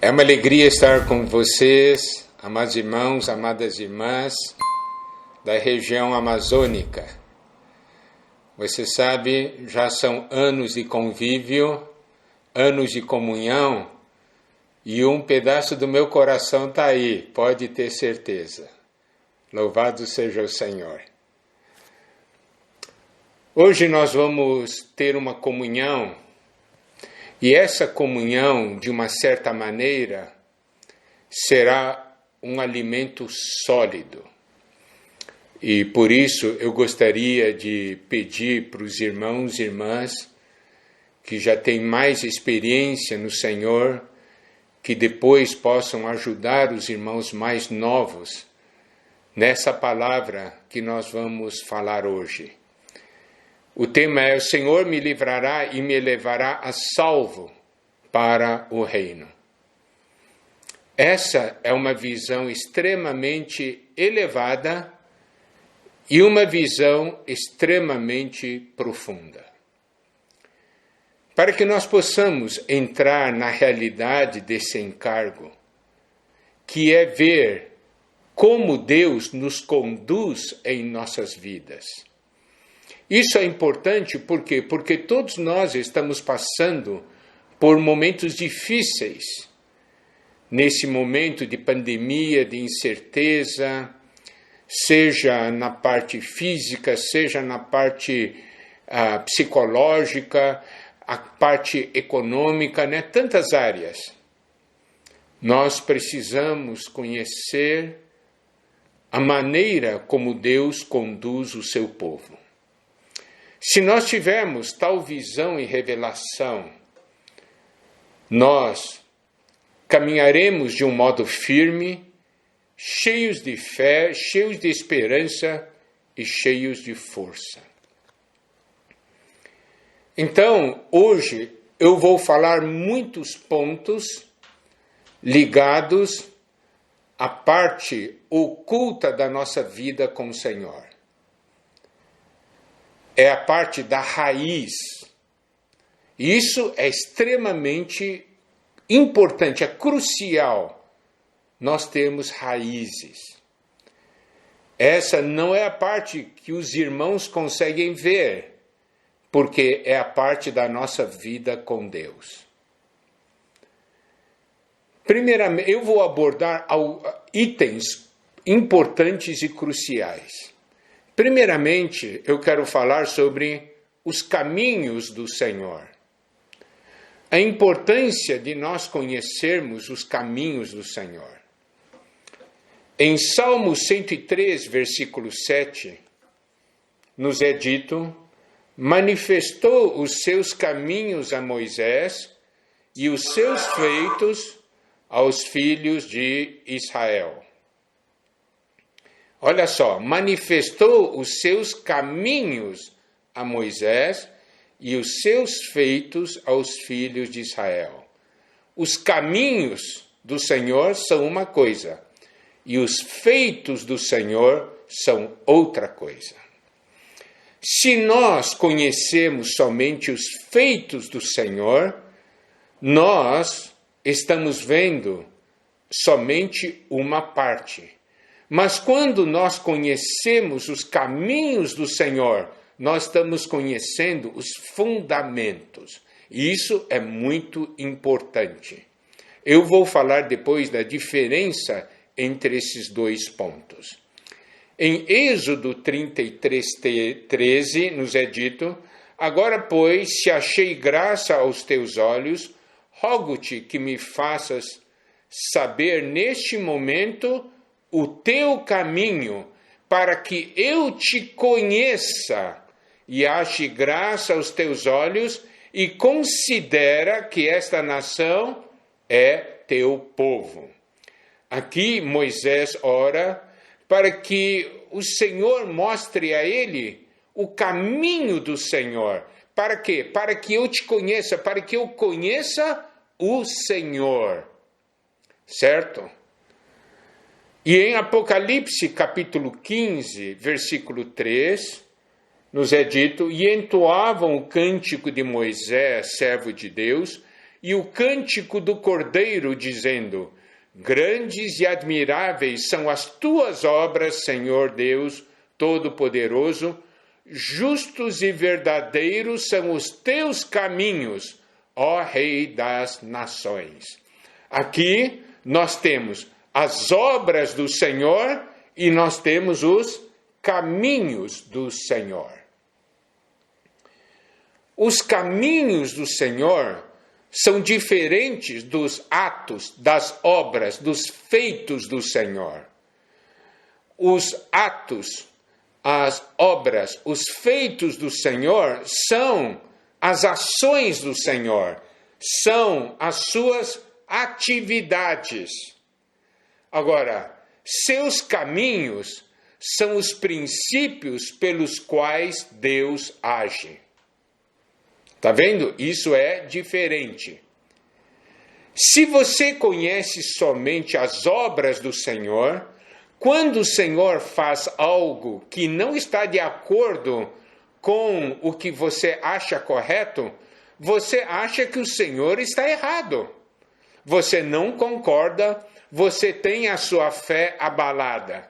É uma alegria estar com vocês, amados irmãos, amadas irmãs da região amazônica. Você sabe, já são anos de convívio, anos de comunhão, e um pedaço do meu coração está aí, pode ter certeza. Louvado seja o Senhor. Hoje nós vamos ter uma comunhão, e essa comunhão, de uma certa maneira, será um alimento sólido. E por isso eu gostaria de pedir para os irmãos e irmãs que já têm mais experiência no Senhor, que depois possam ajudar os irmãos mais novos nessa palavra que nós vamos falar hoje. O tema é: o Senhor me livrará e me levará a salvo para o reino. Essa é uma visão extremamente elevada e uma visão extremamente profunda. Para que nós possamos entrar na realidade desse encargo, que é ver como Deus nos conduz em nossas vidas. Isso é importante por quê? Porque todos nós estamos passando por momentos difíceis. Nesse momento de pandemia, de incerteza, seja na parte física, seja na parte psicológica, a parte econômica, né? Tantas áreas. Nós precisamos conhecer a maneira como Deus conduz o seu povo. Se nós tivermos tal visão e revelação, nós caminharemos de um modo firme, cheios de fé, cheios de esperança e cheios de força. Então, hoje eu vou falar muitos pontos ligados à parte oculta da nossa vida com o Senhor. É a parte da raiz. Isso é extremamente importante, é crucial. Nós temos raízes. Essa não é a parte que os irmãos conseguem ver, porque é a parte da nossa vida com Deus. Primeiramente, eu vou abordar itens importantes e cruciais. Primeiramente, eu quero falar sobre os caminhos do Senhor. A importância de nós conhecermos os caminhos do Senhor. Em Salmo 103, versículo 7, nos é dito: manifestou os seus caminhos a Moisés e os seus feitos aos filhos de Israel. Olha só, manifestou os seus caminhos a Moisés e os seus feitos aos filhos de Israel. Os caminhos do Senhor são uma coisa, e os feitos do Senhor são outra coisa. Se nós conhecemos somente os feitos do Senhor, nós estamos vendo somente uma parte. Mas quando nós conhecemos os caminhos do Senhor, nós estamos conhecendo os fundamentos. E isso é muito importante. Eu vou falar depois da diferença entre esses dois pontos. Em Êxodo 33, 13, nos é dito: agora, pois, se achei graça aos teus olhos, rogo-te que me faças saber neste momento o teu caminho, para que eu te conheça e ache graça aos teus olhos, e considera que esta nação é teu povo. Aqui Moisés ora para que o Senhor mostre a ele o caminho do Senhor. Para quê? Para que eu te conheça, para que eu conheça o Senhor. Certo? E em Apocalipse, capítulo 15, versículo 3, nos é dito: e entoavam o cântico de Moisés, servo de Deus, e o cântico do Cordeiro, dizendo: Grandes e admiráveis são as tuas obras, Senhor Deus Todo-Poderoso, justos e verdadeiros são os teus caminhos, ó Rei das Nações. Aqui nós temos as obras do Senhor e nós temos os caminhos do Senhor. Os caminhos do Senhor são diferentes dos atos, das obras, dos feitos do Senhor. Os atos, as obras, os feitos do Senhor são as ações do Senhor, são as suas atividades. Agora, seus caminhos são os princípios pelos quais Deus age. Está vendo? Isso é diferente. Se você conhece somente as obras do Senhor, quando o Senhor faz algo que não está de acordo com o que você acha correto, você acha que o Senhor está errado. Você não concorda, você tem a sua fé abalada.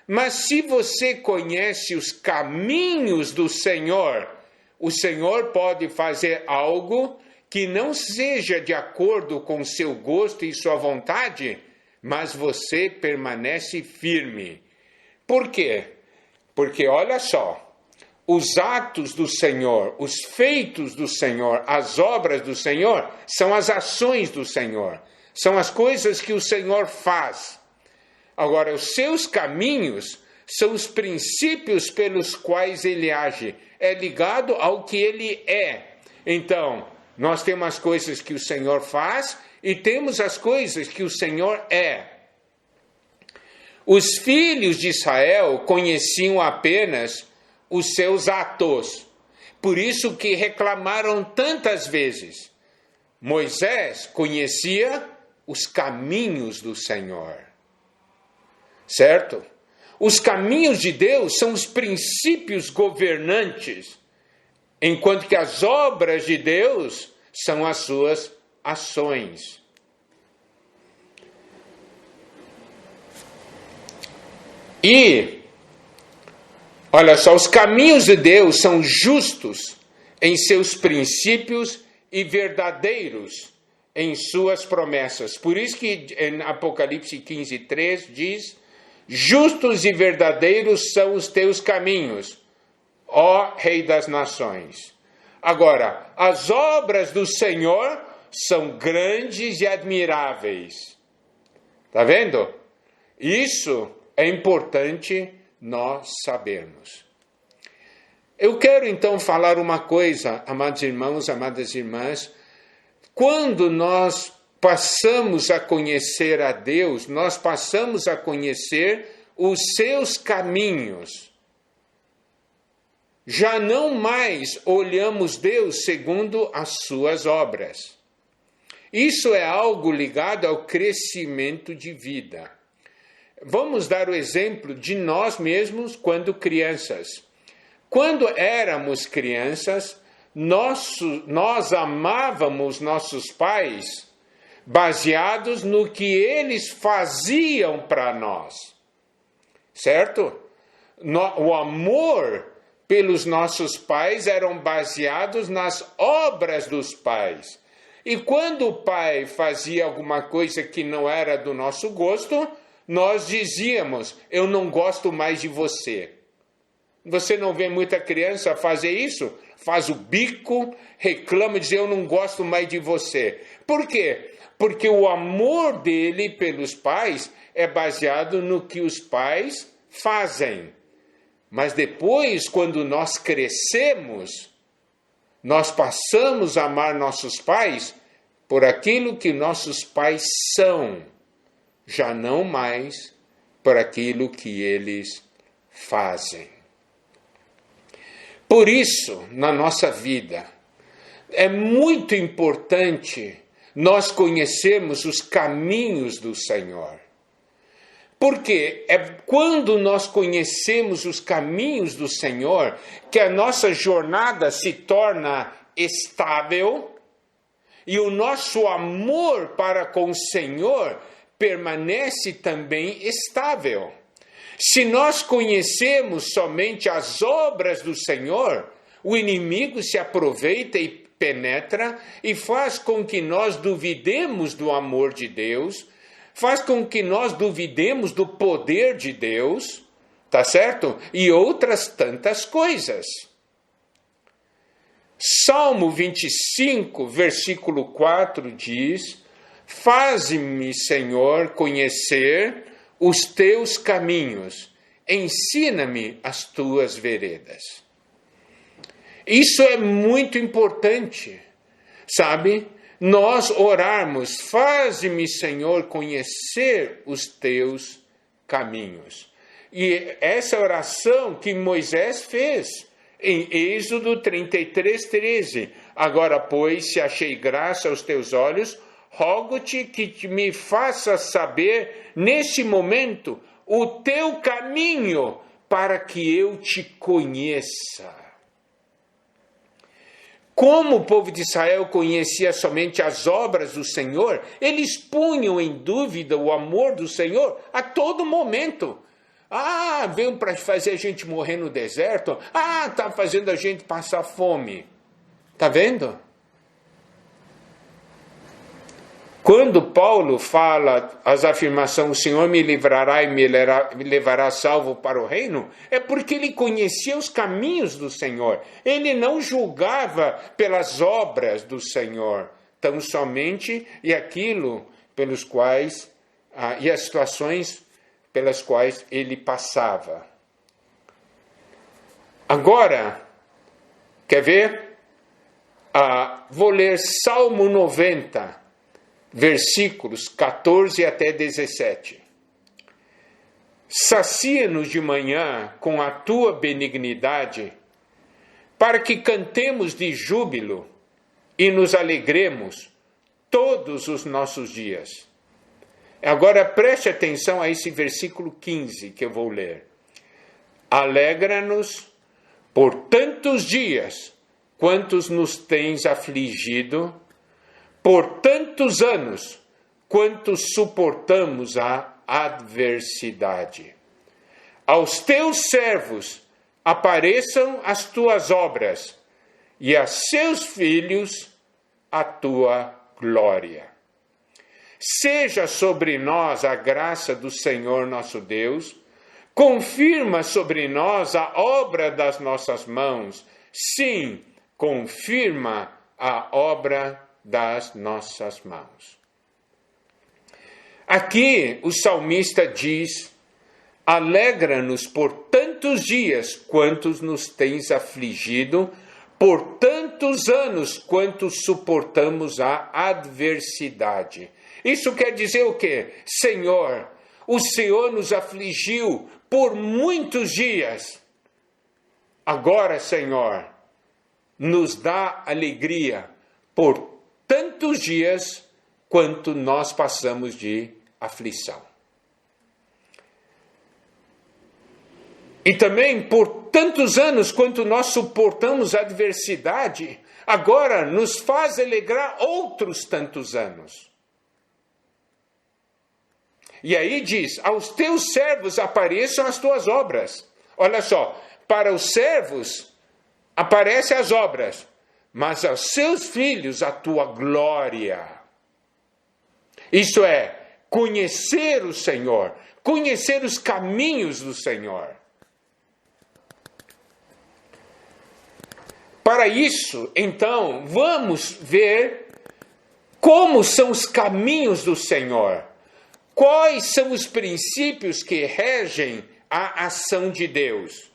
Mas se você conhece os caminhos do Senhor, o Senhor pode fazer algo que não seja de acordo com seu gosto e sua vontade, mas você permanece firme. Por quê? Porque olha só, os atos do Senhor, os feitos do Senhor, as obras do Senhor, são as ações do Senhor, são as coisas que o Senhor faz. Agora, os seus caminhos são os princípios pelos quais ele age, é ligado ao que ele é. Então, nós temos as coisas que o Senhor faz e temos as coisas que o Senhor é. Os filhos de Israel conheciam apenas os seus atos, por isso que reclamaram tantas vezes. Moisés conhecia os caminhos do Senhor, certo? Os caminhos de Deus são os princípios governantes, enquanto que as obras de Deus são as suas ações. E, olha só, os caminhos de Deus são justos em seus princípios e verdadeiros em suas promessas. Por isso que em Apocalipse 15:3 diz: justos e verdadeiros são os teus caminhos, ó Rei das Nações. Agora, as obras do Senhor são grandes e admiráveis. Está vendo? Isso é importante nós sabermos. Eu quero então falar uma coisa, amados irmãos, amadas irmãs. Quando nós passamos a conhecer a Deus, nós passamos a conhecer os seus caminhos. Já não mais olhamos Deus segundo as suas obras. Isso é algo ligado ao crescimento de vida. Vamos dar o exemplo de nós mesmos quando crianças. Quando éramos crianças, nós amávamos nossos pais baseados no que eles faziam para nós, certo? O amor pelos nossos pais eram baseados nas obras dos pais. E quando o pai fazia alguma coisa que não era do nosso gosto, nós dizíamos: eu não gosto mais de você. Você não vê muita criança fazer isso? Faz o bico, reclama, diz: eu não gosto mais de você. Por quê? Porque o amor dele pelos pais é baseado no que os pais fazem. Mas depois, quando nós crescemos, nós passamos a amar nossos pais por aquilo que nossos pais são, já não mais por aquilo que eles fazem. Por isso, na nossa vida, é muito importante nós conhecermos os caminhos do Senhor. Porque é quando nós conhecemos os caminhos do Senhor que a nossa jornada se torna estável e o nosso amor para com o Senhor permanece também estável. Se nós conhecemos somente as obras do Senhor, o inimigo se aproveita e penetra e faz com que nós duvidemos do amor de Deus, faz com que nós duvidemos do poder de Deus, tá certo? E outras tantas coisas. Salmo 25, versículo 4 diz: Faze-me, Senhor, conhecer os teus caminhos, ensina-me as tuas veredas. Isso é muito importante, sabe? Nós orarmos, faze-me, Senhor, conhecer os teus caminhos. E essa oração que Moisés fez em Êxodo 33:13. Agora, pois, se achei graça aos teus olhos, rogo-te que me faças saber, neste momento, o teu caminho, para que eu te conheça. Como o povo de Israel conhecia somente as obras do Senhor, eles punham em dúvida o amor do Senhor a todo momento. Ah, veio para fazer a gente morrer no deserto. Ah, está fazendo a gente passar fome. Está vendo? Quando Paulo fala as afirmações, o Senhor me livrará e me levará salvo para o reino, é porque ele conhecia os caminhos do Senhor. Ele não julgava pelas obras do Senhor, tão somente e aquilo pelos quais, e as situações pelas quais ele passava. Agora, quer ver? Vou ler Salmo 90, versículos 14 até 17. Sacia-nos de manhã com a tua benignidade, para que cantemos de júbilo e nos alegremos todos os nossos dias. Agora preste atenção a esse versículo 15 que eu vou ler. Alegra-nos por tantos dias quantos nos tens afligido, por tantos anos quantos suportamos a adversidade. Aos teus servos apareçam as tuas obras, e a seus filhos a tua glória. Seja sobre nós a graça do Senhor nosso Deus, confirma sobre nós a obra das nossas mãos. Sim, confirma a obra das nossas mãos. Aqui o salmista diz: alegra-nos por tantos dias quantos nos tens afligido, por tantos anos quantos suportamos a adversidade. Isso quer dizer o quê? Senhor, o Senhor nos afligiu por muitos dias. Agora, Senhor, nos dá alegria por tantos dias quanto nós passamos de aflição. E também por tantos anos quanto nós suportamos a adversidade, agora nos faz alegrar outros tantos anos. E aí diz: aos teus servos apareçam as tuas obras. Olha só, para os servos aparecem as obras, mas aos seus filhos a tua glória. Isto é, conhecer o Senhor, conhecer os caminhos do Senhor. Para isso, então, vamos ver como são os caminhos do Senhor. Quais são os princípios que regem a ação de Deus?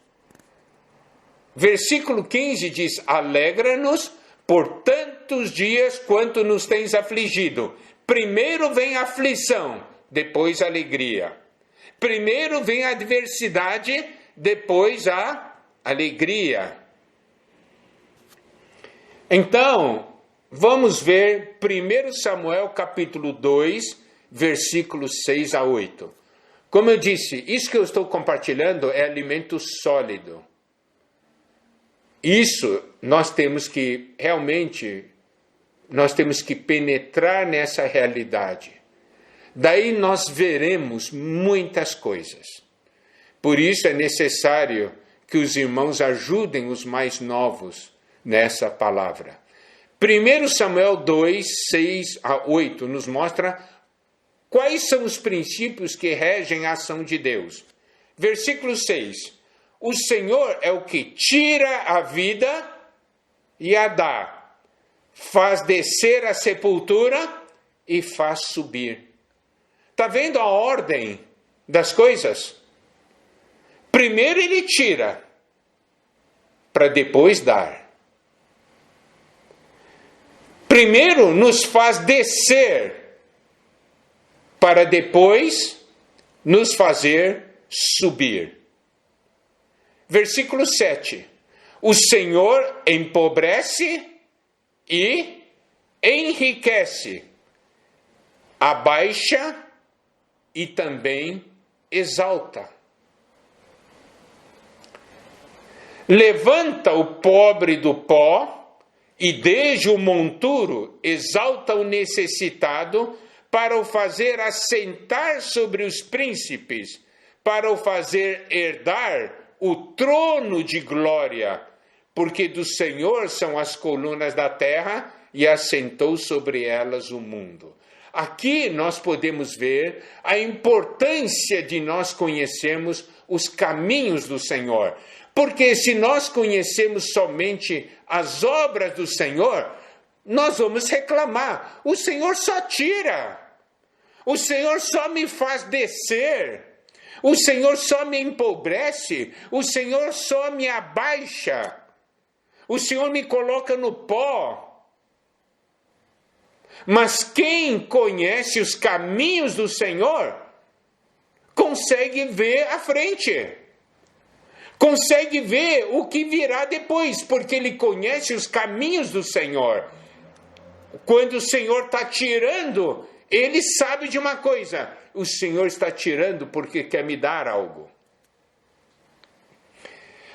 Versículo 15 diz: alegra-nos por tantos dias quanto nos tens afligido. Primeiro vem a aflição, depois a alegria. Primeiro vem a adversidade, depois a alegria. Então, vamos ver 1 Samuel capítulo 2, versículos 6 a 8. Como eu disse, isso que eu estou compartilhando é alimento sólido. Isso nós temos que realmente nós temos que penetrar nessa realidade. Daí nós veremos muitas coisas. Por isso é necessário que os irmãos ajudem os mais novos nessa palavra. 1 Samuel 2, 6 a 8 nos mostra quais são os princípios que regem a ação de Deus. Versículo 6. O Senhor é o que tira a vida e a dá, faz descer a sepultura e faz subir. Está vendo a ordem das coisas? Primeiro ele tira, para depois dar. Primeiro nos faz descer, para depois nos fazer subir. Versículo 7. O Senhor empobrece e enriquece, abaixa e também exalta. Levanta o pobre do pó e desde o monturo exalta o necessitado para o fazer assentar sobre os príncipes, para o fazer herdar o trono de glória, porque do Senhor são as colunas da terra e assentou sobre elas o mundo. Aqui nós podemos ver a importância de nós conhecermos os caminhos do Senhor. Porque se nós conhecemos somente as obras do Senhor, nós vamos reclamar. O Senhor só tira. O Senhor só me faz descer. O Senhor só me empobrece. O Senhor só me abaixa. O Senhor me coloca no pó. Mas quem conhece os caminhos do Senhor, consegue ver à frente. Consegue ver o que virá depois, porque ele conhece os caminhos do Senhor. Quando o Senhor está tirando, ele sabe de uma coisa: o Senhor está tirando porque quer me dar algo.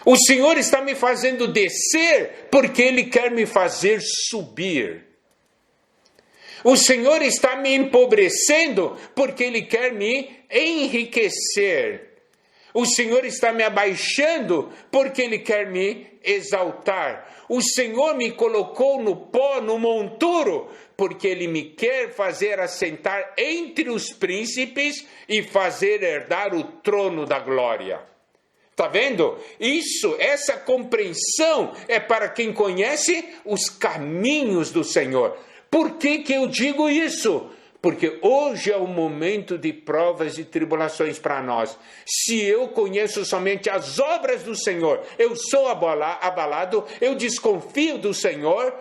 O Senhor está me fazendo descer porque ele quer me fazer subir. O Senhor está me empobrecendo porque ele quer me enriquecer. O Senhor está me abaixando porque ele quer me exaltar. O Senhor me colocou no pó, no monturo, porque ele me quer fazer assentar entre os príncipes e fazer herdar o trono da glória. Está vendo? Essa compreensão é para quem conhece os caminhos do Senhor. Por que eu digo isso? Porque hoje é o momento de provas e tribulações para nós. Se eu conheço somente as obras do Senhor, eu sou abalado, eu desconfio do Senhor,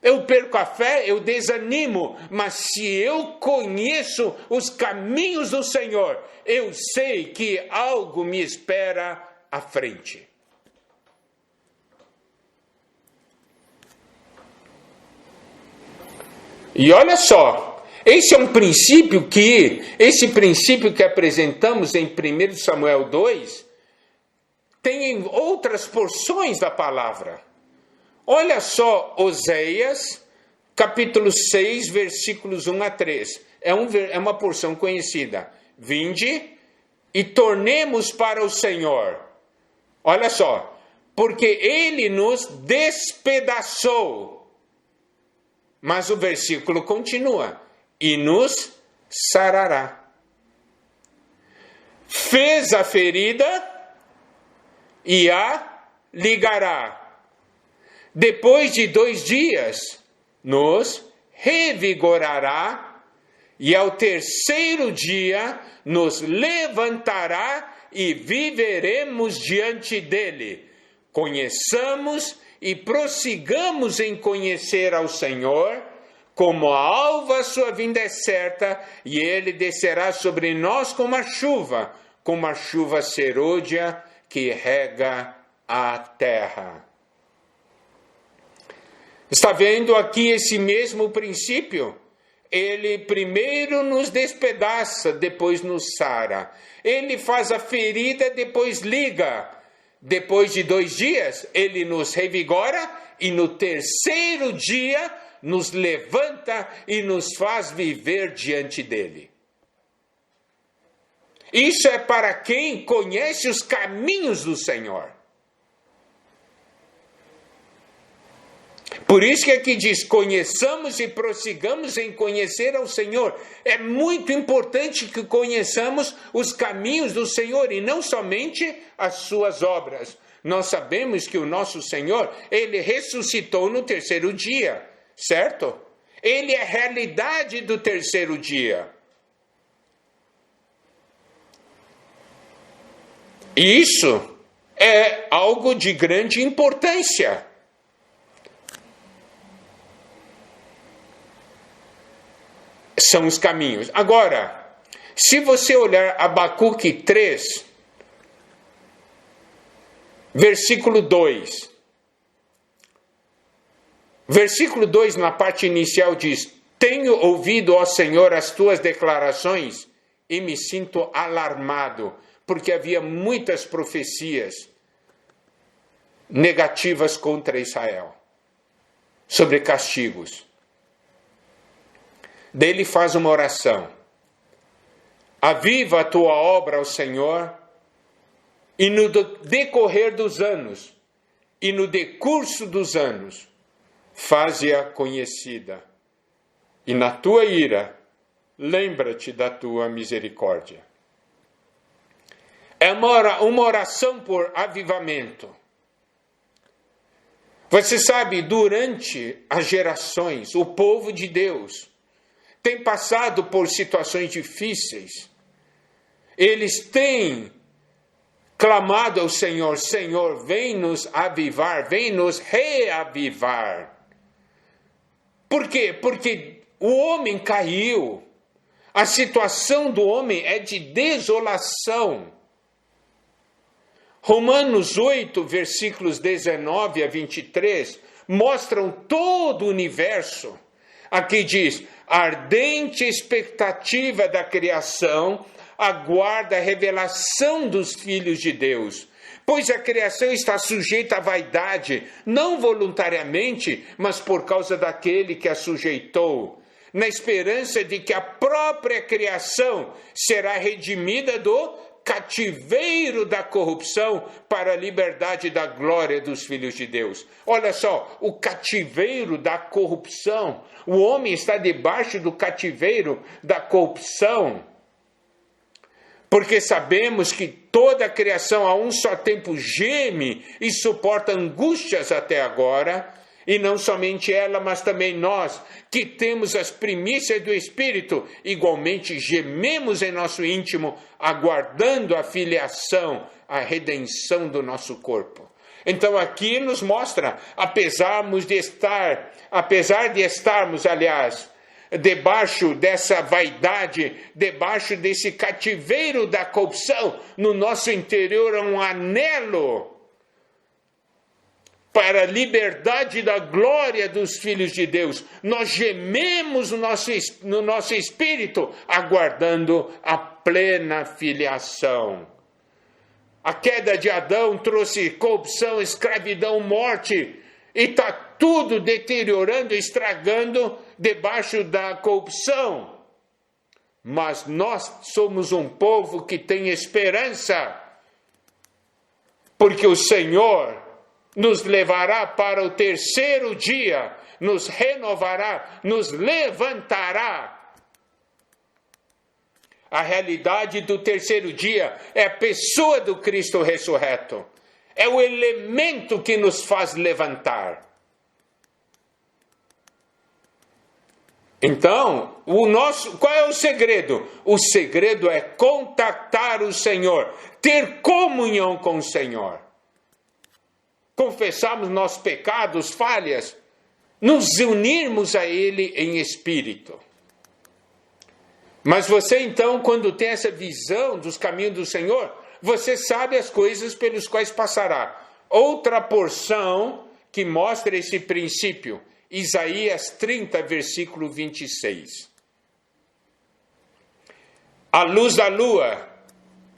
eu perco a fé, eu desanimo. Mas se eu conheço os caminhos do Senhor, eu sei que algo me espera à frente. E olha só, esse princípio que apresentamos em 1 Samuel 2, tem em outras porções da palavra. Olha só, Oséias, capítulo 6, versículos 1 a 3. É uma porção conhecida. Vinde e tornemos para o Senhor. Olha só, porque ele nos despedaçou. Mas o versículo continua. E nos sarará. Fez a ferida e a ligará. Depois de 2 dias, nos revigorará. E ao 3º dia, nos levantará e viveremos diante dele. Conheçamos e prossigamos em conhecer ao Senhor, como a alva a sua vinda é certa, e ele descerá sobre nós como a chuva serôdia que rega a terra. Está vendo aqui esse mesmo princípio? Ele primeiro nos despedaça, depois nos sara. Ele faz a ferida, depois liga. Depois de 2 dias, ele nos revigora e no 3º dia nos levanta e nos faz viver diante dele. Isso é para quem conhece os caminhos do Senhor. Por isso que aqui diz, conheçamos e prossigamos em conhecer ao Senhor. É muito importante que conheçamos os caminhos do Senhor e não somente as suas obras. Nós sabemos que o nosso Senhor, ele ressuscitou no terceiro dia, certo? Ele é a realidade do terceiro dia. E isso é algo de grande importância. São os caminhos. Agora, se você olhar Abacuque 3, versículo 2. Versículo 2, na parte inicial, diz: tenho ouvido, ó Senhor, as tuas declarações e me sinto alarmado, porque havia muitas profecias negativas contra Israel, sobre castigos. Daí ele faz uma oração. Aviva a tua obra, ó Senhor, e no decorrer dos anos, e no decurso dos anos, faze-a conhecida. E na tua ira, lembra-te da tua misericórdia. É uma oração por avivamento. Você sabe, durante as gerações, o povo de Deus tem passado por situações difíceis. Eles têm clamado ao Senhor: Senhor, vem nos avivar, vem nos reavivar. Por quê? Porque o homem caiu. A situação do homem é de desolação. Romanos 8, versículos 19 a 23, mostram todo o universo. Aqui diz: ardente expectativa da criação aguarda a revelação dos filhos de Deus. Pois a criação está sujeita à vaidade, não voluntariamente, mas por causa daquele que a sujeitou, na esperança de que a própria criação será redimida do cativeiro da corrupção para a liberdade da glória dos filhos de Deus. Olha só, o cativeiro da corrupção. O homem está debaixo do cativeiro da corrupção. Porque sabemos que toda a criação a um só tempo geme e suporta angústias até agora. E não somente ela, mas também nós, que temos as primícias do Espírito, igualmente gememos em nosso íntimo, aguardando a filiação, a redenção do nosso corpo. Então aqui nos mostra, apesar de estarmos, debaixo dessa vaidade, debaixo desse cativeiro da corrupção, no nosso interior há um anelo para a liberdade da glória dos filhos de Deus. Nós gememos no nosso espírito, aguardando a plena filiação. A queda de Adão trouxe corrupção, escravidão, morte, e está tudo deteriorando, estragando debaixo da corrupção. Mas nós somos um povo que tem esperança, porque o Senhor nos levará para o terceiro dia, nos renovará, nos levantará. A realidade do terceiro dia é a pessoa do Cristo ressurreto. É o elemento que nos faz levantar. Então, qual é o segredo? O segredo é contactar o Senhor, ter comunhão com o Senhor. Confessarmos nossos pecados, falhas, nos unirmos a Ele em espírito. Mas você então, quando tem essa visão dos caminhos do Senhor, você sabe as coisas pelas quais passará. Outra porção que mostra esse princípio, Isaías 30, versículo 26. A luz da lua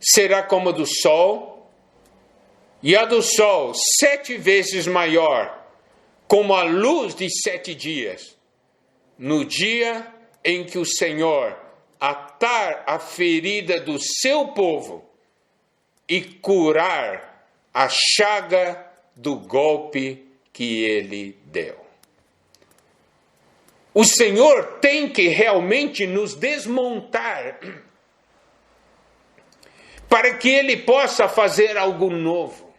será como a do sol, e a do sol 7 vezes maior, como a luz de 7 dias. no dia em que o Senhor atar a ferida do seu povo e curar a chaga do golpe que ele deu. O Senhor tem que realmente nos desmontar para que Ele possa fazer algo novo.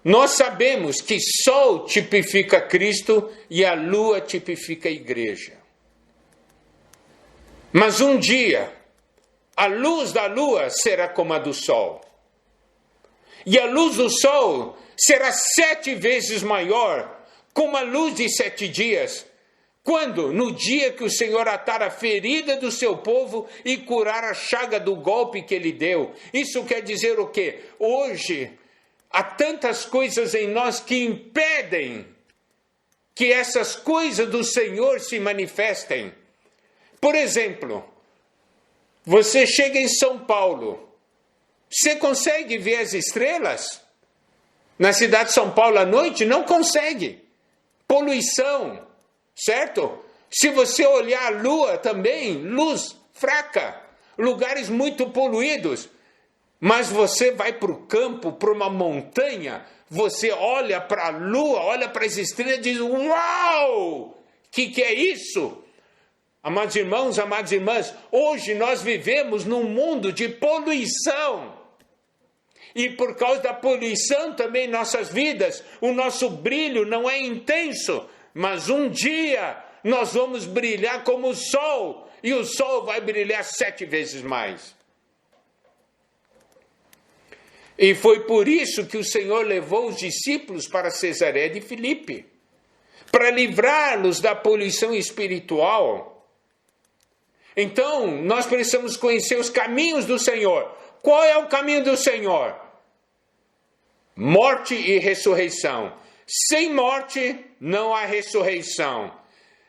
Nós sabemos que sol tipifica Cristo e a lua tipifica a igreja. Mas um dia, a luz da lua será como a do sol. E a luz do sol será 7 vezes maior, como a luz de 7 dias, quando? No dia que o Senhor atar a ferida do seu povo e curar a chaga do golpe que ele deu. Isso quer dizer o quê? Hoje, há tantas coisas em nós que impedem que essas coisas do Senhor se manifestem. Por exemplo, você chega em São Paulo, você consegue ver as estrelas? Na cidade de São Paulo à noite? Não consegue. Poluição, certo? Se você olhar a lua também, luz fraca, lugares muito poluídos. Mas você vai para o campo, para uma montanha, você olha para a lua, olha para as estrelas e diz, uau! Que é isso? Amados irmãos, amadas irmãs, hoje nós vivemos num mundo de poluição. E por causa da poluição também em nossas vidas, o nosso brilho não é intenso. Mas um dia nós vamos brilhar como o sol. E o sol vai brilhar 7 vezes mais. E foi por isso que o Senhor levou os discípulos para Cesareia de Filipe. Para livrá-los da poluição espiritual. Então, nós precisamos conhecer os caminhos do Senhor. Qual é o caminho do Senhor? Morte e ressurreição. Sem morte, não há ressurreição.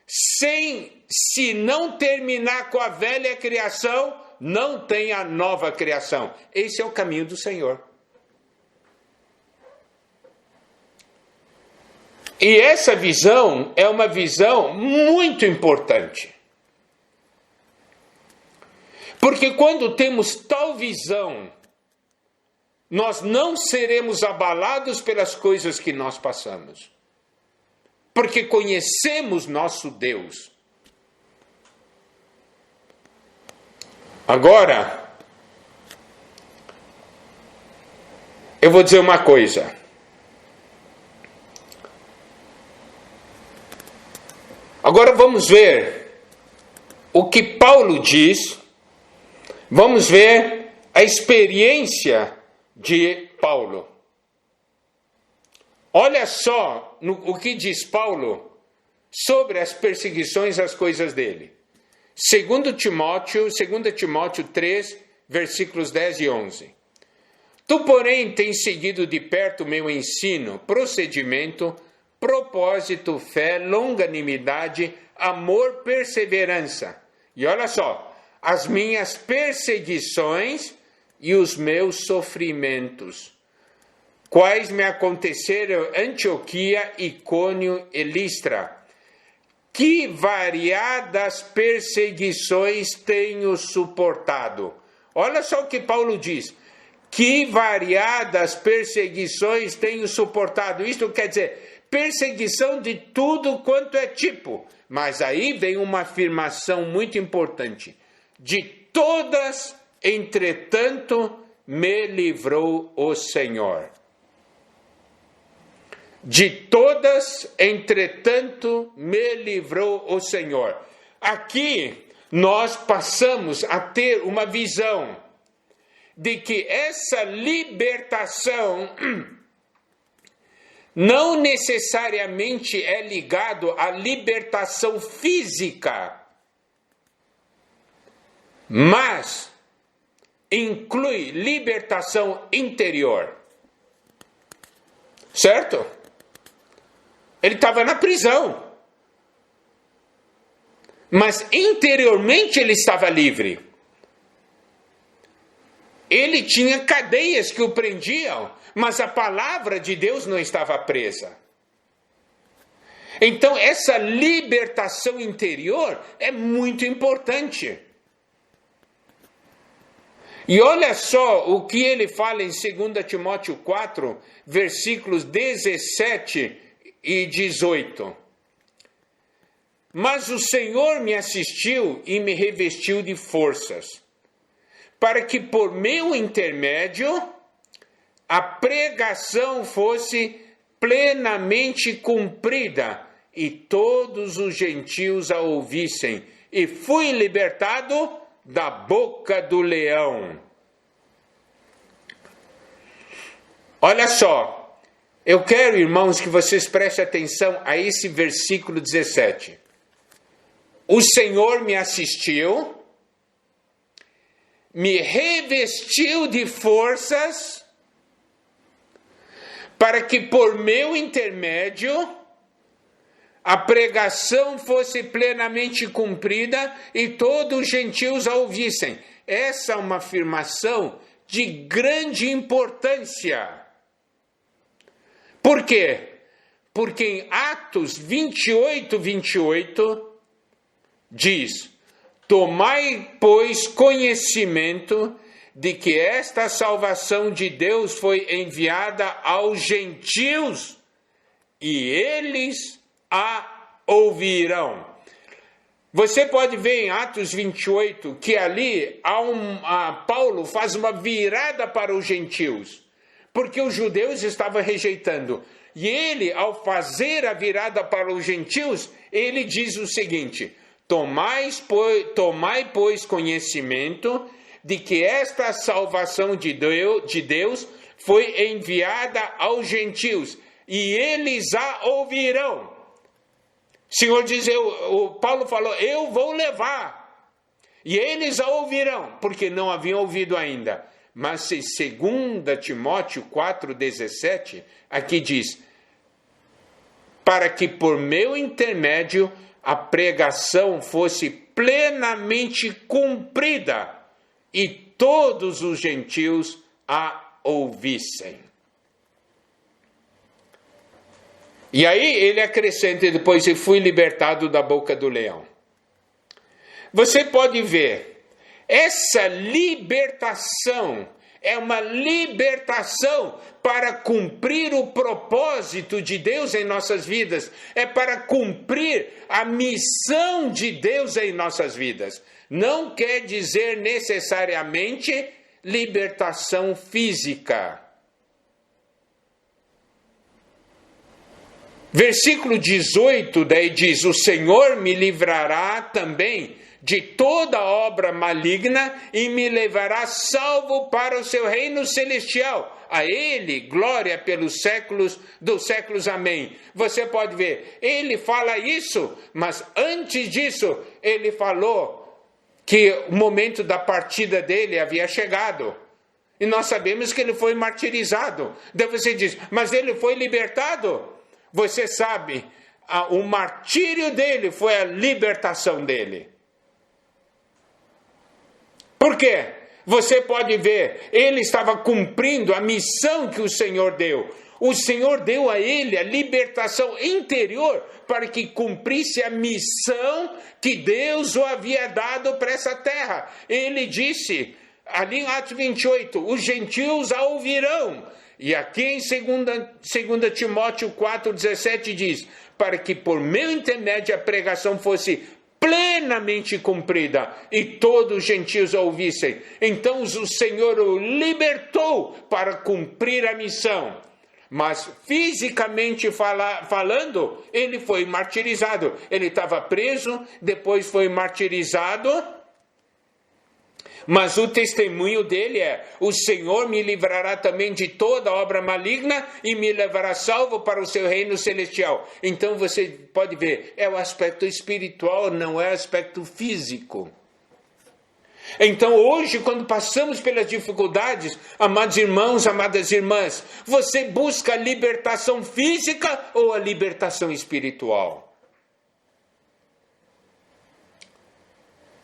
Se não terminar com a velha criação, não tem a nova criação. Esse é o caminho do Senhor. E essa visão é uma visão muito importante. Porque quando temos tal visão, nós não seremos abalados pelas coisas que nós passamos. Porque conhecemos nosso Deus. Agora, eu vou dizer uma coisa. Agora vamos ver o que Paulo diz. Vamos ver a experiência de Paulo. Olha só o que diz Paulo sobre as perseguições, as coisas dele. 2 Timóteo 3, versículos 10 e 11. Tu, porém, tens seguido de perto o meu ensino, procedimento, propósito, fé, longanimidade, amor, perseverança. E olha só, as minhas perseguições e os meus sofrimentos, quais me aconteceram em Antioquia, Icônio e Listra. Que variadas perseguições tenho suportado. Olha só o que Paulo diz. Que variadas perseguições tenho suportado. Isto quer dizer, perseguição de tudo quanto é tipo. Mas aí vem uma afirmação muito importante. De todas, entretanto, me livrou o Senhor. De todas, entretanto, me livrou o Senhor. Aqui nós passamos a ter uma visão de que essa libertação não necessariamente é ligado à libertação física, mas inclui libertação interior. Certo? Ele estava na prisão. Mas interiormente ele estava livre. Ele tinha cadeias que o prendiam, mas a palavra de Deus não estava presa. Então, essa libertação interior é muito importante. E olha só o que ele fala em 2 Timóteo 4, versículos 17 e 18. Mas o Senhor me assistiu e me revestiu de forças, para que por meu intermédio a pregação fosse plenamente cumprida e todos os gentios a ouvissem. E fui libertado da boca do leão. Olha só, eu quero, irmãos, que vocês prestem atenção a esse versículo 17. O Senhor me assistiu, me revestiu de forças, para que por meu intermédio a pregação fosse plenamente cumprida e todos os gentios a ouvissem. Essa é uma afirmação de grande importância. Por quê? Porque em Atos 28, 28, diz: tomai, pois, conhecimento de que esta salvação de Deus foi enviada aos gentios, e eles a ouvirão. Você pode ver em Atos 28 que ali Paulo faz uma virada para os gentios, porque os judeus estavam rejeitando. E ele, ao fazer a virada para os gentios, ele diz o seguinte: tomai, pois, conhecimento de que esta salvação de Deus foi enviada aos gentios, e eles a ouvirão. O Senhor diz, o Paulo falou, eu vou levar, e eles a ouvirão, porque não haviam ouvido ainda. Mas em 2 Timóteo 4,17, aqui diz, para que por meu intermédio a pregação fosse plenamente cumprida, e todos os gentios a ouvissem. E aí ele acrescenta depois, e fui libertado da boca do leão. Você pode ver, essa libertação é uma libertação para cumprir o propósito de Deus em nossas vidas. É para cumprir a missão de Deus em nossas vidas. Não quer dizer necessariamente libertação física. Versículo 18 daí diz, o Senhor me livrará também de toda obra maligna e me levará salvo para o seu reino celestial. A ele, glória pelos séculos dos séculos. Amém. Você pode ver, ele fala isso, mas antes disso, ele falou que o momento da partida dele havia chegado. E nós sabemos que ele foi martirizado. Daí você diz, mas ele foi libertado? Você sabe, o martírio dele foi a libertação dele. Por quê? Você pode ver, ele estava cumprindo a missão que o Senhor deu. O Senhor deu a ele a libertação interior para que cumprisse a missão que Deus o havia dado para essa terra. Ele disse, ali em Atos 28, os gentios a ouvirão. E aqui em 2 Timóteo 4,17 diz, para que por meu intermédio a pregação fosse plenamente cumprida e todos os gentios a ouvissem. Então o Senhor o libertou para cumprir a missão. Mas fisicamente falando, ele foi martirizado. Ele estava preso, depois foi martirizado. Mas o testemunho dele é, o Senhor me livrará também de toda obra maligna e me levará salvo para o seu reino celestial. Então você pode ver, é o aspecto espiritual, não é o aspecto físico. Então hoje, quando passamos pelas dificuldades, amados irmãos, amadas irmãs, você busca a libertação física ou a libertação espiritual?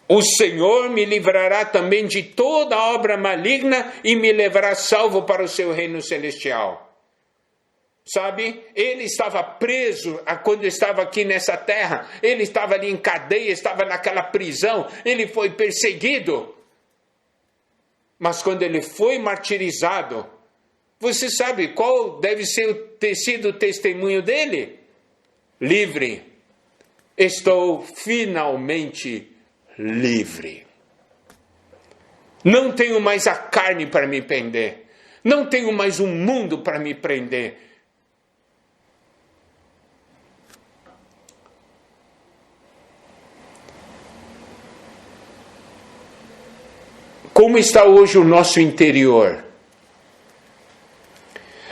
O Senhor me livrará também de toda obra maligna e me levará salvo para o seu reino celestial. Sabe? Ele estava preso quando estava aqui nessa terra. Ele estava ali em cadeia, estava naquela prisão. Ele foi perseguido. Mas quando ele foi martirizado, você sabe qual deve ter sido o testemunho dele? Livre. Estou finalmente livre. Não tenho mais a carne para me prender. Não tenho mais um mundo para me prender. Como está hoje o nosso interior?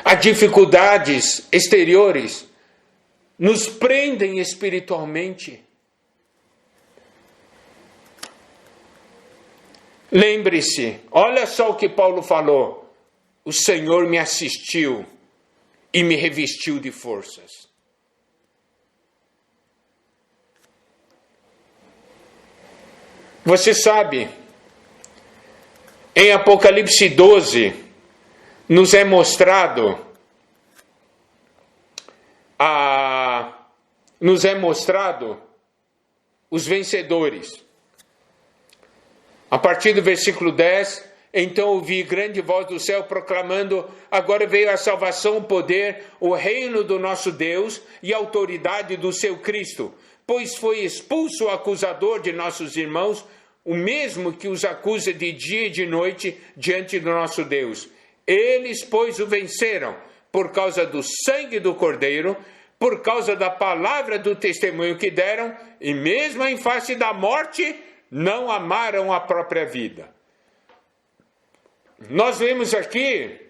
As dificuldades exteriores nos prendem espiritualmente. Lembre-se, olha só o que Paulo falou. O Senhor me assistiu e me revestiu de forças. Você sabe, em Apocalipse 12, nos é mostrado os vencedores. A partir do versículo 10, então ouvi grande voz do céu proclamando: agora veio a salvação, o poder, o reino do nosso Deus e a autoridade do seu Cristo, pois foi expulso o acusador de nossos irmãos, o mesmo que os acusa de dia e de noite diante do nosso Deus. Eles, pois, o venceram por causa do sangue do Cordeiro, por causa da palavra do testemunho que deram, e mesmo em face da morte, não amaram a própria vida. Nós vemos aqui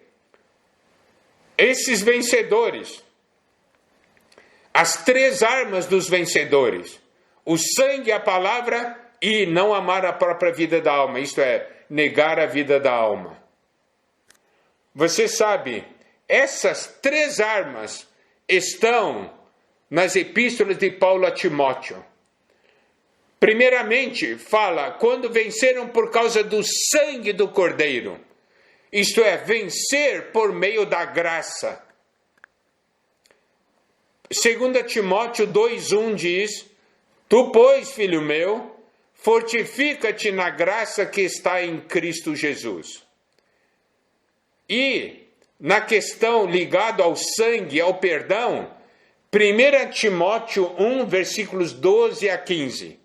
esses vencedores, as 3 armas dos vencedores: o sangue, a palavra e não amar a própria vida da alma, isto é, negar a vida da alma. Você sabe, essas 3 armas estão nas epístolas de Paulo a Timóteo. Primeiramente, fala, quando venceram por causa do sangue do Cordeiro. Isto é, vencer por meio da graça. 2 Timóteo 2,1 diz: tu, pois, filho meu, fortifica-te na graça que está em Cristo Jesus. E, na questão ligada ao sangue, ao perdão, 1 Timóteo 1, versículos 12 a 15.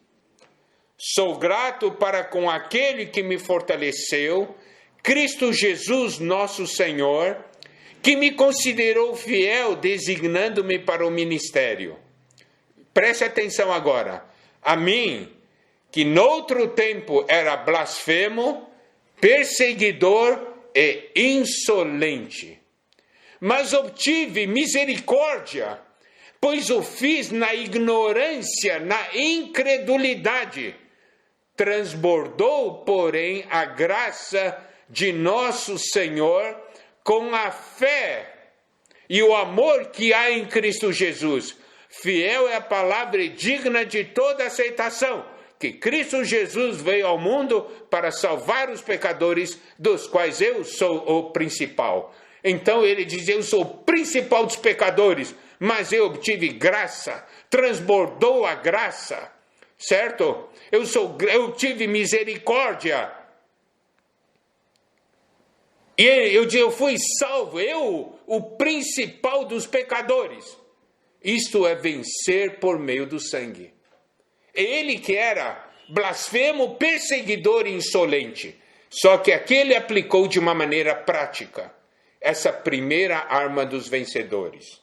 Sou grato para com aquele que me fortaleceu, Cristo Jesus nosso Senhor, que me considerou fiel, designando-me para o ministério. Preste atenção agora. A mim, que noutro tempo era blasfemo, perseguidor e insolente, mas obtive misericórdia, pois o fiz na ignorância, na incredulidade. Transbordou, porém, a graça de nosso Senhor com a fé e o amor que há em Cristo Jesus. Fiel é a palavra e digna de toda aceitação, que Cristo Jesus veio ao mundo para salvar os pecadores, dos quais eu sou o principal. Então ele diz: eu sou o principal dos pecadores, mas eu obtive graça, transbordou a graça, certo? Eu tive misericórdia. E eu fui salvo, eu, o principal dos pecadores. Isto é vencer por meio do sangue. Ele que era blasfemo, perseguidor e insolente. Só que aqui ele aplicou de uma maneira prática essa primeira arma dos vencedores.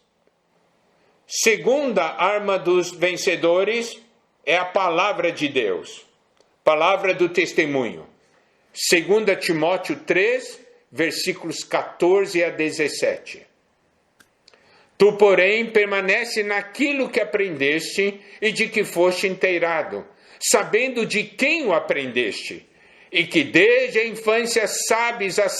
Segunda arma dos vencedores é a palavra de Deus. Palavra do testemunho. 2 Timóteo 3, versículos 14 a 17. Tu, porém, permanece naquilo que aprendeste e de que foste inteirado, sabendo de quem o aprendeste, e que desde a infância sabes as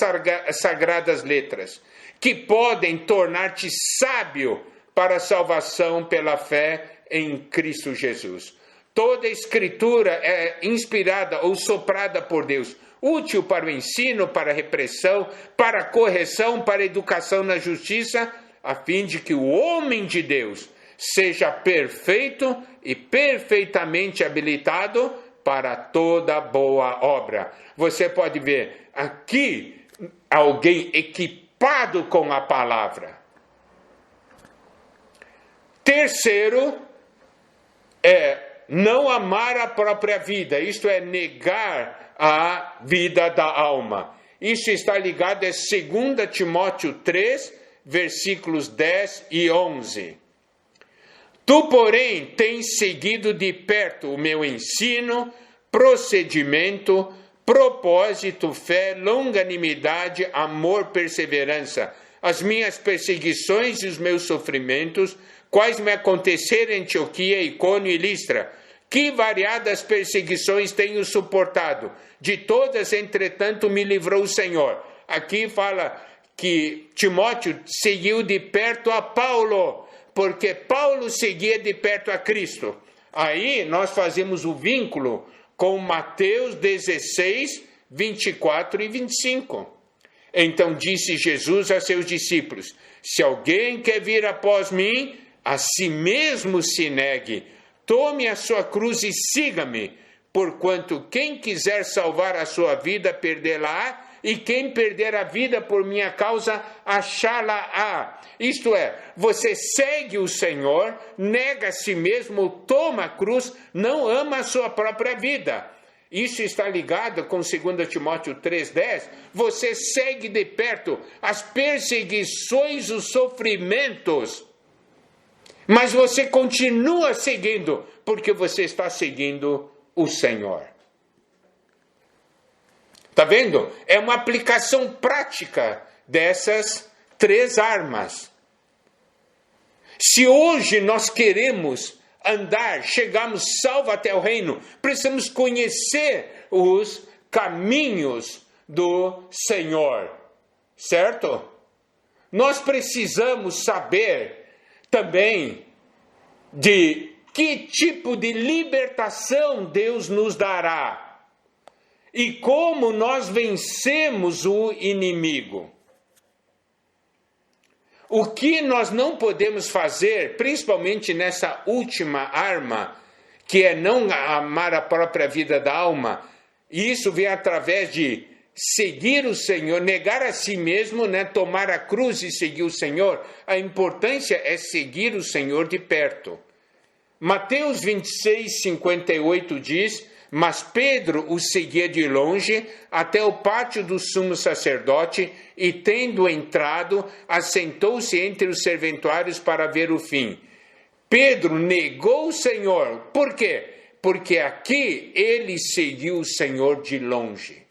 sagradas letras, que podem tornar-te sábio para a salvação pela fé em Cristo Jesus. Toda a Escritura é inspirada ou soprada por Deus, útil para o ensino, para a repreensão, para a correção, para a educação na justiça, a fim de que o homem de Deus seja perfeito e perfeitamente habilitado para toda boa obra. Você pode ver aqui alguém equipado com a palavra. Terceiro, não amar a própria vida, isto é, negar a vida da alma. Isso está ligado a 2 Timóteo 3, versículos 10 e 11. Tu, porém, tens seguido de perto o meu ensino, procedimento, propósito, fé, longanimidade, amor, perseverança, as minhas perseguições e os meus sofrimentos, quais me aconteceram em Antioquia, Icônio e Listra. Que variadas perseguições tenho suportado. De todas, entretanto, me livrou o Senhor. Aqui fala que Timóteo seguiu de perto a Paulo, porque Paulo seguia de perto a Cristo. Aí nós fazemos o vínculo com Mateus 16, 24 e 25. Então disse Jesus a seus discípulos: se alguém quer vir após mim, a si mesmo se negue, tome a sua cruz e siga-me, porquanto quem quiser salvar a sua vida, perdê-la-á, e quem perder a vida por minha causa, achá-la-á. Isto é, você segue o Senhor, nega a si mesmo, toma a cruz, não ama a sua própria vida. Isso está ligado com 2 Timóteo 3,10. Você segue de perto as perseguições, os sofrimentos, mas você continua seguindo, porque você está seguindo o Senhor. Está vendo? É uma aplicação prática dessas 3 armas. Se hoje nós queremos andar, chegarmos salvos até o reino, precisamos conhecer os caminhos do Senhor, certo? Nós precisamos saber também de que tipo de libertação Deus nos dará e como nós vencemos o inimigo. O que nós não podemos fazer, principalmente nessa última arma, que é não amar a própria vida da alma, e isso vem através de seguir o Senhor, negar a si mesmo, tomar a cruz e seguir o Senhor. A importância é seguir o Senhor de perto. Mateus 26, 58 diz: mas Pedro o seguia de longe até o pátio do sumo sacerdote e, tendo entrado, assentou-se entre os serventuários para ver o fim. Pedro negou o Senhor. Por quê? Porque aqui ele seguiu o Senhor de longe.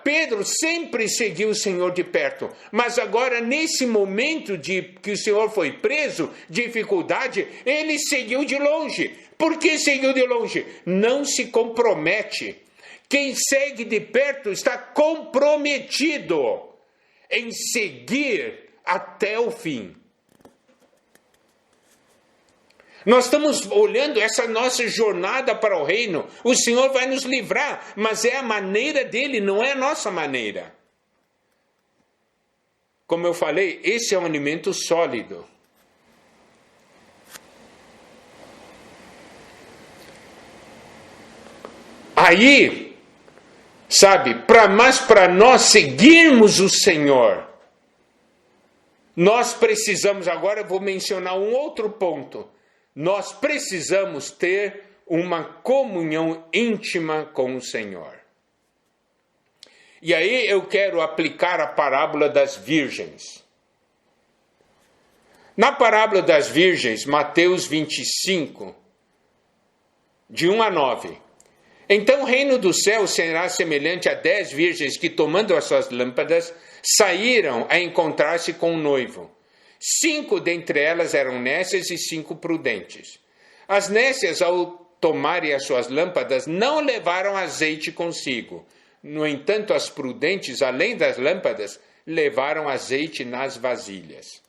Pedro sempre seguiu o Senhor de perto, mas agora nesse momento de que o Senhor foi preso, dificuldade, ele seguiu de longe. Por que seguiu de longe? Não se compromete. Quem segue de perto está comprometido em seguir até o fim. Nós estamos olhando essa nossa jornada para o reino. O Senhor vai nos livrar, mas é a maneira dele, não é a nossa maneira. Como eu falei, esse é um alimento sólido. Aí, mas para nós seguirmos o Senhor, nós precisamos, agora eu vou mencionar um outro ponto. Nós precisamos ter uma comunhão íntima com o Senhor. E aí eu quero aplicar a parábola das virgens. Na parábola das virgens, Mateus 25, de 1 a 9. Então o reino do céu será semelhante a 10 virgens que, tomando as suas lâmpadas, saíram a encontrar-se com o noivo. 5 dentre elas eram nécias e 5 prudentes. As nécias, ao tomarem as suas lâmpadas, não levaram azeite consigo. No entanto, as prudentes, além das lâmpadas, levaram azeite nas vasilhas.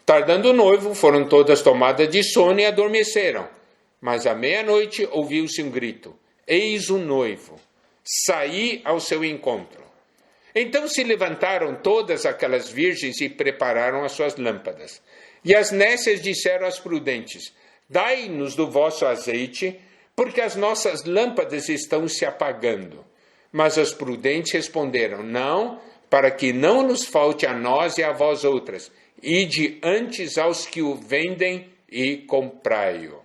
Tardando o noivo, foram todas tomadas de sono e adormeceram. Mas à meia-noite ouviu-se um grito: eis o noivo, saí ao seu encontro. Então se levantaram todas aquelas virgens e prepararam as suas lâmpadas. E as nécias disseram às prudentes: dai-nos do vosso azeite, porque as nossas lâmpadas estão se apagando. Mas as prudentes responderam: não, para que não nos falte a nós e a vós outras. Ide antes aos que o vendem e comprai-o.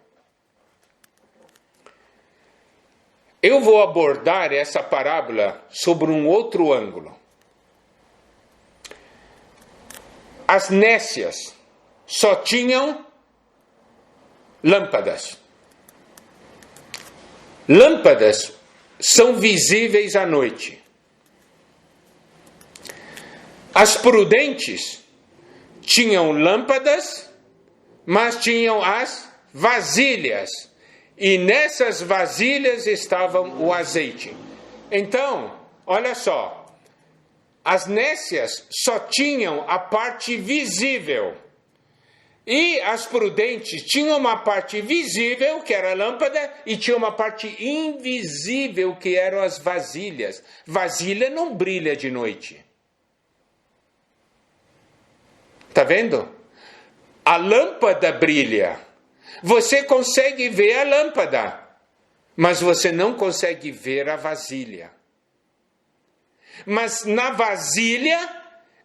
Eu vou abordar essa parábola sobre um outro ângulo. As nécias só tinham lâmpadas. Lâmpadas são visíveis à noite. As prudentes tinham lâmpadas, mas tinham as vasilhas. E nessas vasilhas estavam o azeite. Então, olha só. As nécias só tinham a parte visível. E as prudentes tinham uma parte visível, que era a lâmpada, e tinha uma parte invisível, que eram as vasilhas. Vasilha não brilha de noite. Está vendo? A lâmpada brilha. Você consegue ver a lâmpada, mas você não consegue ver a vasilha. Mas na vasilha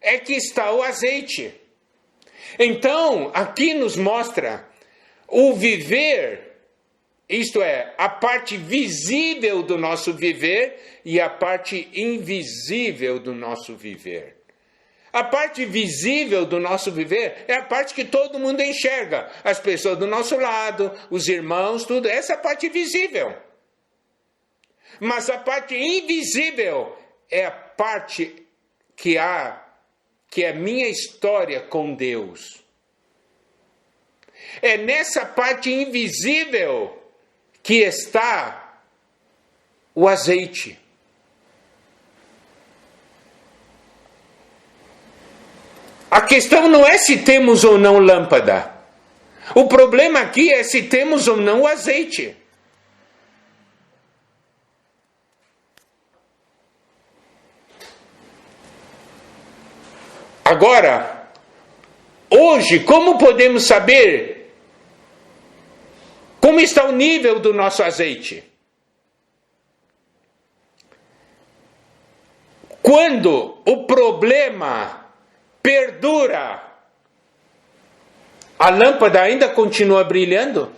é que está o azeite. Então, aqui nos mostra o viver, isto é, a parte visível do nosso viver e a parte invisível do nosso viver. A parte visível do nosso viver é a parte que todo mundo enxerga. As pessoas do nosso lado, os irmãos, tudo. Essa é a parte visível. Mas a parte invisível é a parte que é minha história com Deus. É nessa parte invisível que está o azeite. A questão não é se temos ou não lâmpada. O problema aqui é se temos ou não o azeite. Agora, hoje, como podemos saber como está o nível do nosso azeite? Quando o problema perdura, a lâmpada ainda continua brilhando?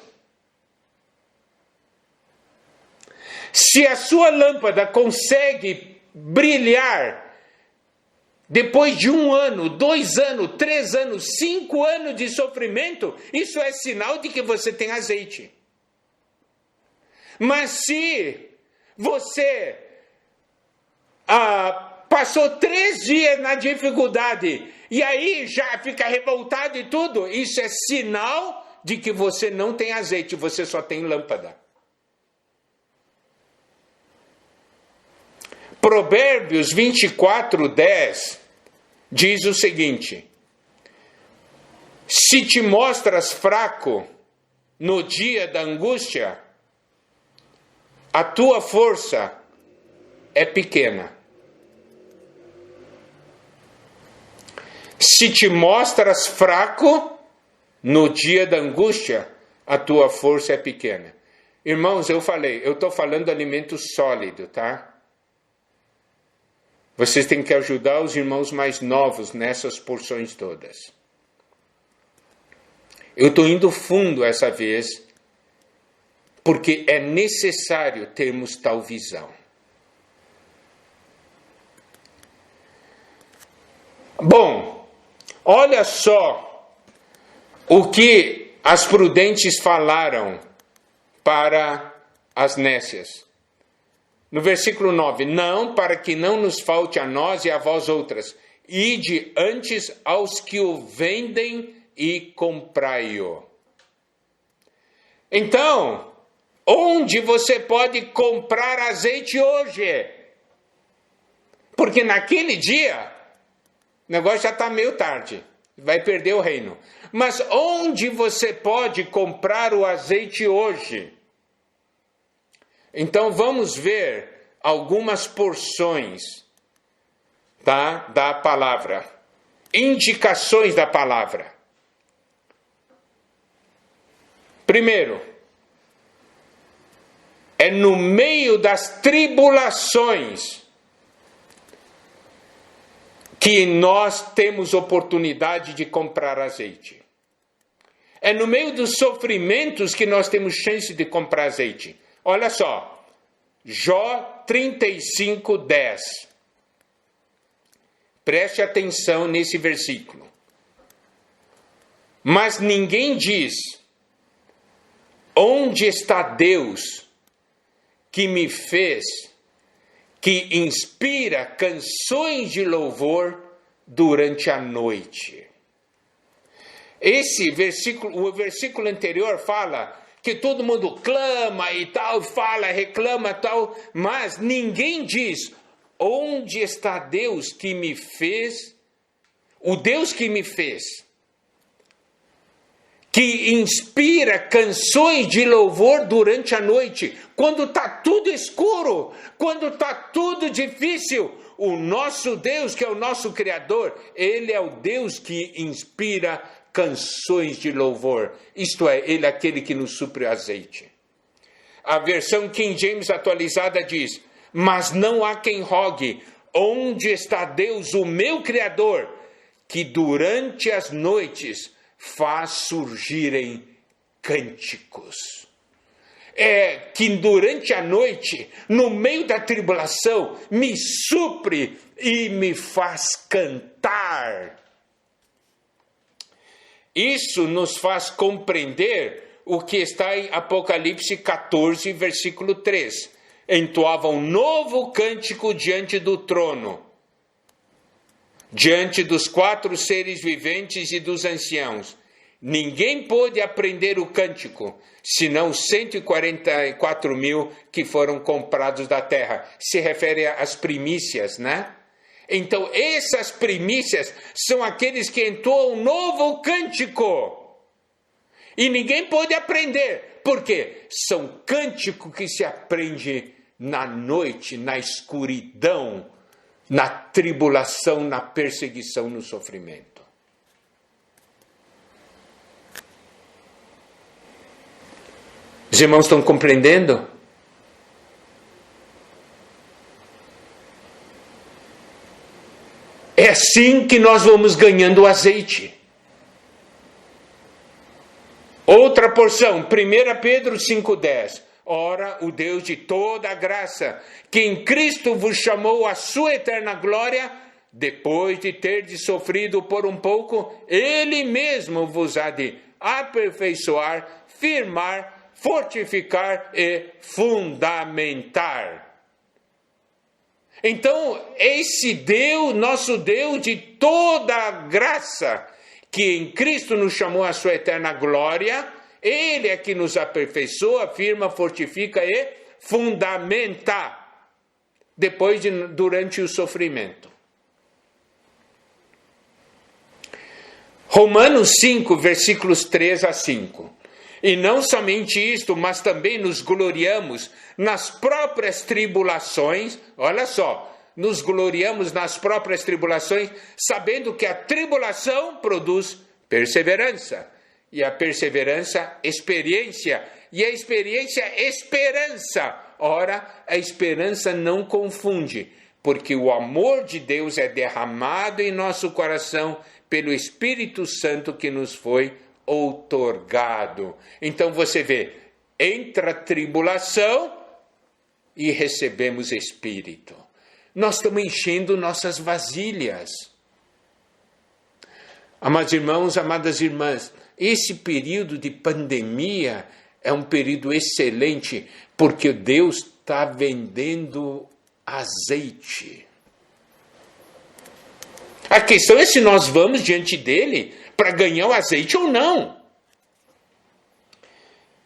Se a sua lâmpada consegue brilhar depois de 1 ano, 2 anos, 3 anos, 5 anos de sofrimento, isso é sinal de que você tem azeite. Mas se você passou 3 dias na dificuldade e aí já fica revoltado e tudo, isso é sinal de que você não tem azeite, você só tem lâmpada. Provérbios 24:10 diz o seguinte: se te mostras fraco no dia da angústia, a tua força é pequena. Se te mostras fraco no dia da angústia, a tua força é pequena. Irmãos, eu estou falando de alimento sólido, tá? Vocês têm que ajudar os irmãos mais novos nessas porções todas. Eu estou indo fundo essa vez, porque é necessário termos tal visão. Bom, olha só o que as prudentes falaram para as nécias. No versículo 9, não, para que não nos falte a nós e a vós outras. Ide antes aos que o vendem e comprai-o. Então, onde você pode comprar azeite hoje? Porque naquele dia, o negócio já está meio tarde, vai perder o reino. Mas onde você pode comprar o azeite hoje? Então vamos ver algumas porções tá, da palavra. Indicações da palavra. Primeiro, é no meio das tribulações que nós temos oportunidade de comprar azeite. É no meio dos sofrimentos que nós temos chance de comprar azeite. Olha só, Jó 35:10. Preste atenção nesse versículo. Mas ninguém diz: onde está Deus que me fez, que inspira canções de louvor durante a noite? Esse versículo, o versículo anterior fala que todo mundo clama e tal, fala, reclama tal, mas ninguém diz: onde está Deus que me fez, o Deus que me fez, que inspira canções de louvor durante a noite, quando está tudo escuro, quando está tudo difícil. O nosso Deus, que é o nosso Criador, Ele é o Deus que inspira canções de louvor. Isto é, Ele é aquele que nos supre o azeite. A versão King James atualizada diz: mas não há quem rogue, onde está Deus, o meu Criador, que durante as noites faz surgirem cânticos. É que durante a noite, no meio da tribulação, me supre e me faz cantar. Isso nos faz compreender o que está em Apocalipse 14, versículo 3. Entoava um novo cântico diante do trono, diante dos 4 seres viventes e dos anciãos. Ninguém pôde aprender o cântico, senão os 144 mil que foram comprados da terra. Se refere às primícias, né? Então, essas primícias são aqueles que entoam um novo cântico. E ninguém pôde aprender. Por quê? São cânticos que se aprende na noite, na escuridão, na tribulação, na perseguição, no sofrimento. Os irmãos estão compreendendo? É assim que nós vamos ganhando o azeite. Outra porção, 1 Pedro 5,10. Ora, o Deus de toda a graça, que em Cristo vos chamou à sua eterna glória, depois de terdes sofrido por um pouco, Ele mesmo vos há de aperfeiçoar, firmar, fortificar e fundamentar. Então, esse Deus, nosso Deus de toda a graça, que em Cristo nos chamou à sua eterna glória, Ele é que nos aperfeiçoa, afirma, fortifica e fundamenta, durante o sofrimento. Romanos 5, versículos 3 a 5. E não somente isto, mas também nos gloriamos nas próprias tribulações. Olha só, nos gloriamos nas próprias tribulações, sabendo que a tribulação produz perseverança. E a perseverança, experiência. E a experiência, esperança. Ora, a esperança não confunde, porque o amor de Deus é derramado em nosso coração pelo Espírito Santo que nos foi outorgado. Então você vê, entra a tribulação e recebemos Espírito. Nós estamos enchendo nossas vasilhas. Amados irmãos, amadas irmãs, esse período de pandemia é um período excelente, porque Deus está vendendo azeite. A questão é se nós vamos diante dele para ganhar o azeite ou não.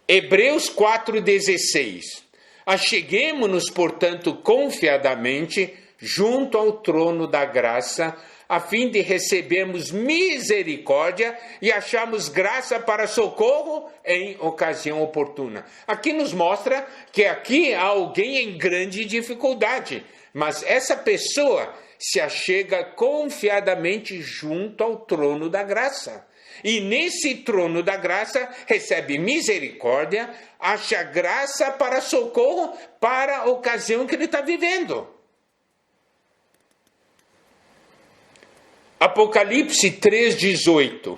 Hebreus 4,16. Acheguemo-nos, portanto, confiadamente junto ao trono da graça, a fim de recebermos misericórdia e acharmos graça para socorro em ocasião oportuna. Aqui nos mostra que aqui há alguém em grande dificuldade. mas essa pessoa se achega confiadamente junto ao trono da graça. E nesse trono da graça recebe misericórdia, acha graça para socorro para a ocasião que ele está vivendo. Apocalipse 3,18.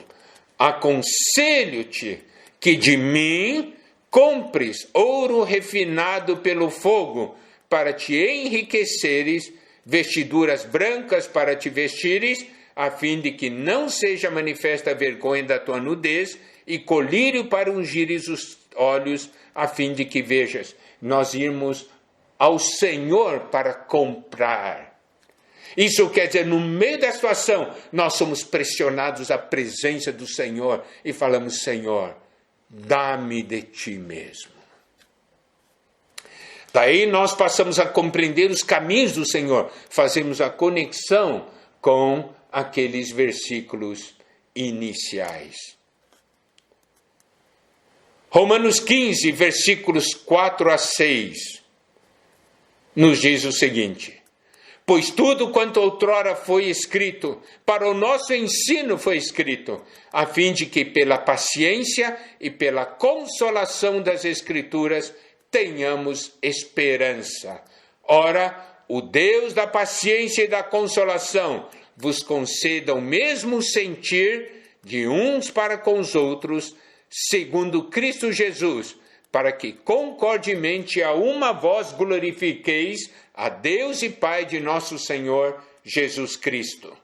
Aconselho-te que de mim compres ouro refinado pelo fogo, para te enriqueceres, vestiduras brancas para te vestires, a fim de que não seja manifesta a vergonha da tua nudez, e colírio para ungires os olhos, a fim de que vejas. Nós irmos ao Senhor para comprar. Isso quer dizer, no meio da situação, nós somos pressionados à presença do Senhor e falamos: Senhor, dá-me de ti mesmo. Daí nós passamos a compreender os caminhos do Senhor, fazemos a conexão com aqueles versículos iniciais. Romanos 15, versículos 4 a 6, nos diz o seguinte: pois tudo quanto outrora foi escrito, para o nosso ensino foi escrito, a fim de que pela paciência e pela consolação das Escrituras tenhamos esperança. Ora, o Deus da paciência e da consolação vos conceda o mesmo sentir de uns para com os outros, segundo Cristo Jesus, para que concordemente a uma voz glorifiqueis a Deus e Pai de nosso Senhor Jesus Cristo.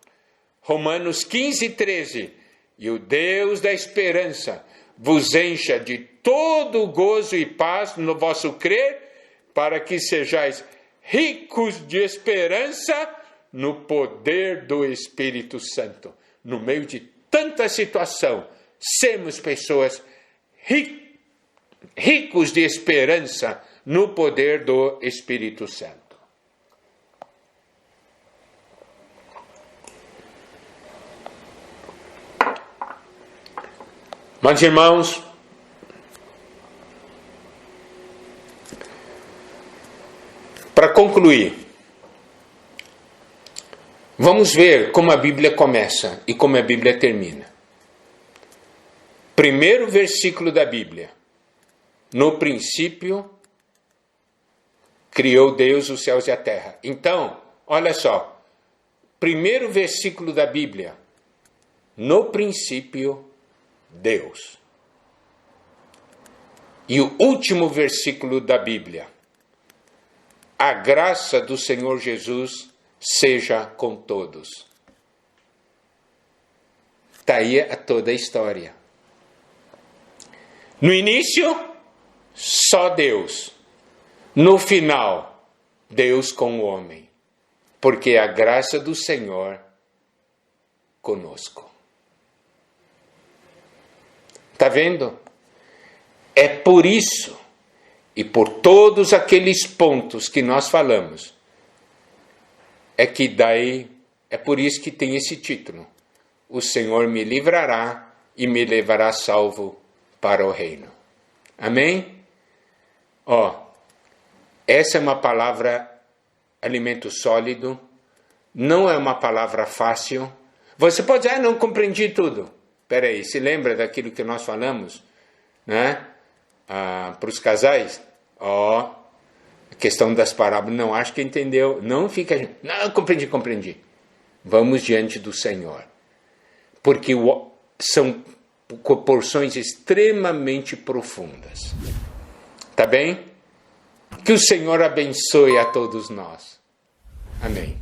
Romanos 15, 13. E o Deus da esperança vos encha de todo gozo e paz no vosso crer, para que sejais ricos de esperança no poder do Espírito Santo. No meio de tanta situação, sermos pessoas ricos de esperança no poder do Espírito Santo. Mas, irmãos, para concluir, vamos ver como a Bíblia começa e como a Bíblia termina. Primeiro versículo da Bíblia. No princípio, criou Deus os céus e a terra. Então, olha só. Primeiro versículo da Bíblia. No princípio, Deus. E o último versículo da Bíblia. A graça do Senhor Jesus seja com todos. Está aí toda a história. No início, só Deus. No final, Deus com o homem. Porque a graça do Senhor conosco. Está vendo? É por isso e por todos aqueles pontos que nós falamos, é por isso que tem esse título. O Senhor me livrará e me levará salvo para o reino. Amém? Essa é uma palavra, alimento sólido, não é uma palavra fácil. Você pode dizer, não compreendi tudo. Espera aí, se lembra daquilo que nós falamos, né? Para os casais? A questão das parábolas, não acho que entendeu. Não fica, não, compreendi. Vamos diante do Senhor. Porque são porções extremamente profundas. Tá bem? Que o Senhor abençoe a todos nós. Amém.